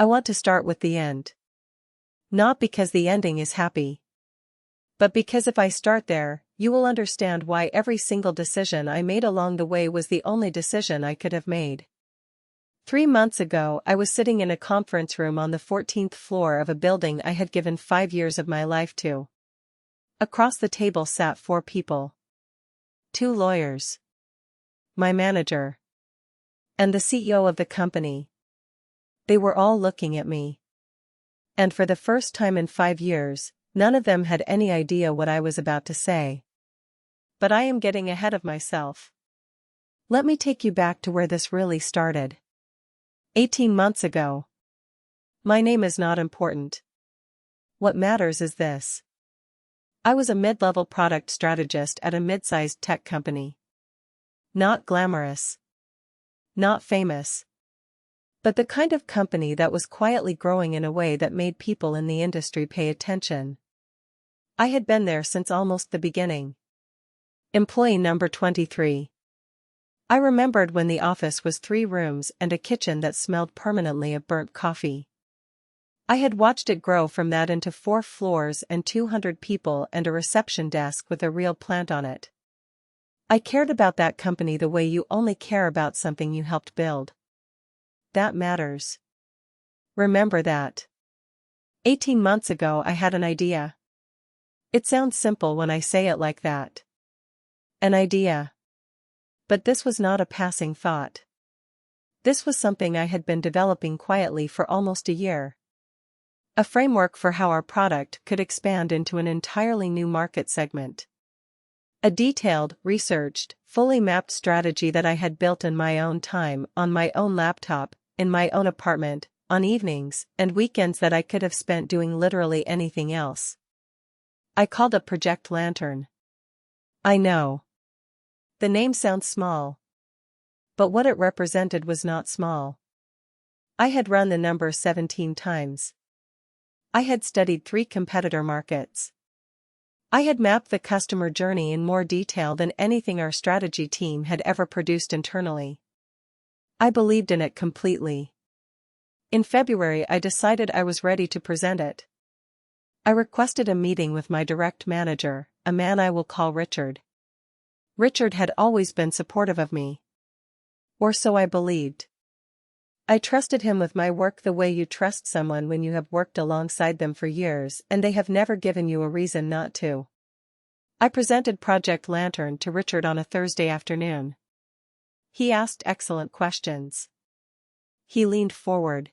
I want to start with the end. Not because the ending is happy, but because if I start there, you will understand why every single decision I made along the way was the only decision I could have made. 3 months ago, I was sitting in a conference room on the 14th floor of a building I had given 5 years of my life to. Across the table sat 4 people. 2 lawyers. My manager. And the CEO of the company. They were all looking at me. And for the first time in 5 years, none of them had any idea what I was about to say. But I am getting ahead of myself. Let me take you back to where this really started. 18 months ago. My name is not important. What matters is this. I was a mid-level product strategist at a mid-sized tech company. Not glamorous. Not famous. But the kind of company that was quietly growing in a way that made people in the industry pay attention. I had been there since almost the beginning. Employee number 23. I remembered when the office was 3 rooms and a kitchen that smelled permanently of burnt coffee. I had watched it grow from that into 4 floors and 200 people and a reception desk with a real plant on it. I cared about that company the way you only care about something you helped build. That matters. Remember that. 18 months ago I had an idea. It sounds simple when I say it like that. An idea. But this was not a passing thought. This was something I had been developing quietly for almost a year. A framework for how our product could expand into an entirely new market segment. A detailed, researched, fully mapped strategy that I had built in my own time, on my own laptop, in my own apartment, on evenings and weekends that I could have spent doing literally anything else. I called it Project Lantern. I know. The name sounds small. But what it represented was not small. I had run the number 17 times. I had studied 3 competitor markets. I had mapped the customer journey in more detail than anything our strategy team had ever produced internally. I believed in it completely. In February I decided I was ready to present it. I requested a meeting with my direct manager, a man I will call Richard. Richard had always been supportive of me. Or so I believed. I trusted him with my work the way you trust someone when you have worked alongside them for years and they have never given you a reason not to. I presented Project Lantern to Richard on a Thursday afternoon. He asked excellent questions. He leaned forward.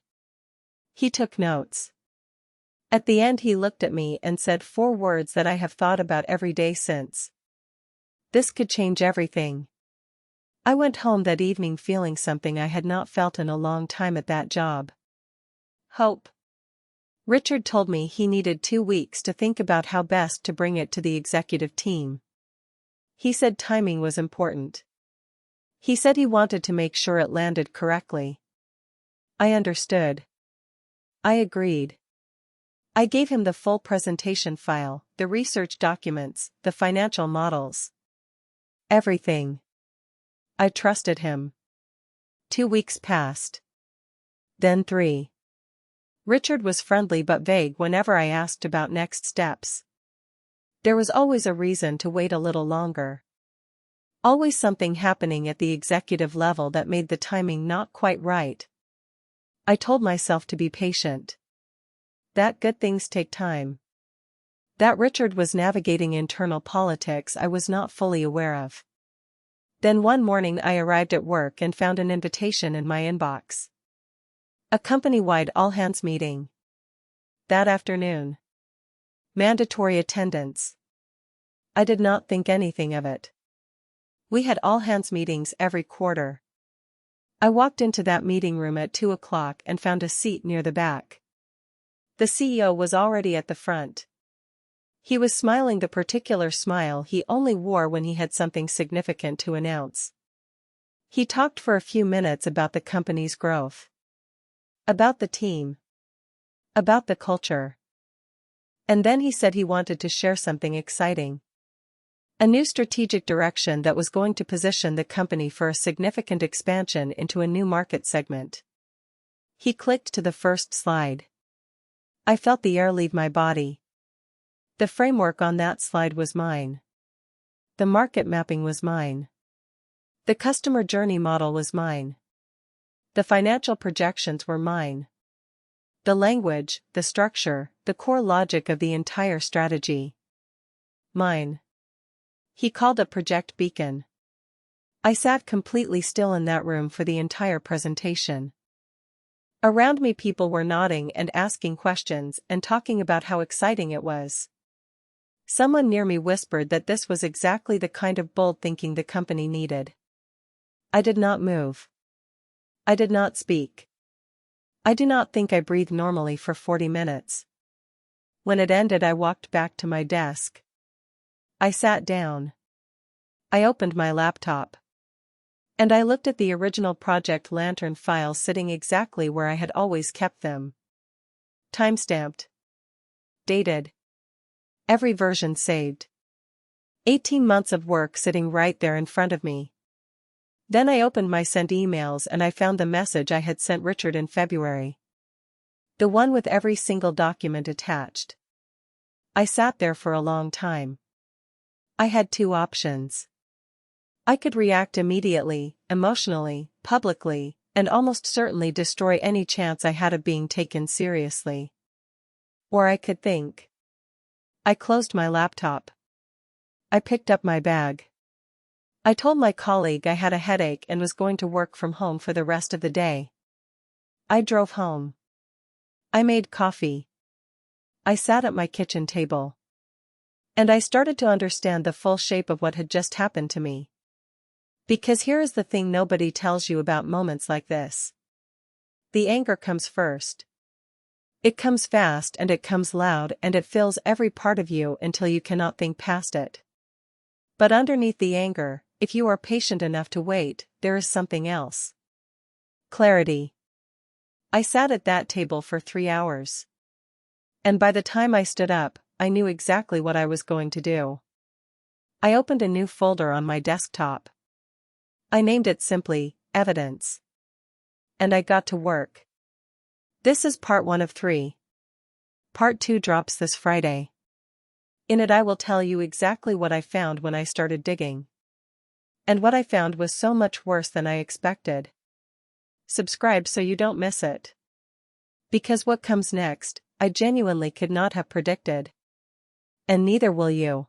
He took notes. At the end he looked at me and said 4 words that I have thought about every day since. This could change everything. I went home that evening feeling something I had not felt in a long time at that job. Hope. Richard told me he needed 2 weeks to think about how best to bring it to the executive team. He said timing was important. He said he wanted to make sure it landed correctly. I understood. I agreed. I gave him the full presentation file, the research documents, the financial models. Everything. I trusted him. 2 weeks passed. Then 3. Richard was friendly but vague whenever I asked about next steps. There was always a reason to wait a little longer. Always something happening at the executive level that made the timing not quite right. I told myself to be patient. That good things take time. That Richard was navigating internal politics I was not fully aware of. Then one morning I arrived at work and found an invitation in my inbox. A company-wide all-hands meeting. That afternoon. Mandatory attendance. I did not think anything of it. We had all-hands meetings every quarter. I walked into that meeting room at 2 o'clock and found a seat near the back. The CEO was already at the front. He was smiling the particular smile he only wore when he had something significant to announce. He talked for a few minutes about the company's growth. About the team. About the culture. And then he said he wanted to share something exciting. A new strategic direction that was going to position the company for a significant expansion into a new market segment. He clicked to the first slide. I felt the air leave my body. The framework on that slide was mine. The market mapping was mine. The customer journey model was mine. The financial projections were mine. The language, the structure, the core logic of the entire strategy. Mine. He called a project beacon. I sat completely still in that room for the entire presentation. Around me people were nodding and asking questions and talking about how exciting it was. Someone near me whispered that this was exactly the kind of bold thinking the company needed. I did not move. I did not speak. I do not think I breathed normally for 40 minutes. When it ended, I walked back to my desk. I sat down. I opened my laptop. And I looked at the original Project Lantern files sitting exactly where I had always kept them. Timestamped. Dated. Every version saved. 18 months of work sitting right there in front of me. Then I opened my sent emails and I found the message I had sent Richard in February. The one with every single document attached. I sat there for a long time. I had two options. I could react immediately, emotionally, publicly, and almost certainly destroy any chance I had of being taken seriously. Or I could think. I closed my laptop. I picked up my bag. I told my colleague I had a headache and was going to work from home for the rest of the day. I drove home. I made coffee. I sat at my kitchen table. And I started to understand the full shape of what had just happened to me. Because here is the thing nobody tells you about moments like this. The anger comes first. It comes fast and it comes loud and it fills every part of you until you cannot think past it. But underneath the anger, if you are patient enough to wait, there is something else. Clarity. I sat at that table for 3 hours. And by the time I stood up, I knew exactly what I was going to do. I opened a new folder on my desktop. I named it simply, Evidence. And I got to work. This is part 1 of 3. Part 2 drops this Friday. In it I will tell you exactly what I found when I started digging. And what I found was so much worse than I expected. Subscribe so you don't miss it. Because what comes next, I genuinely could not have predicted. And neither will you.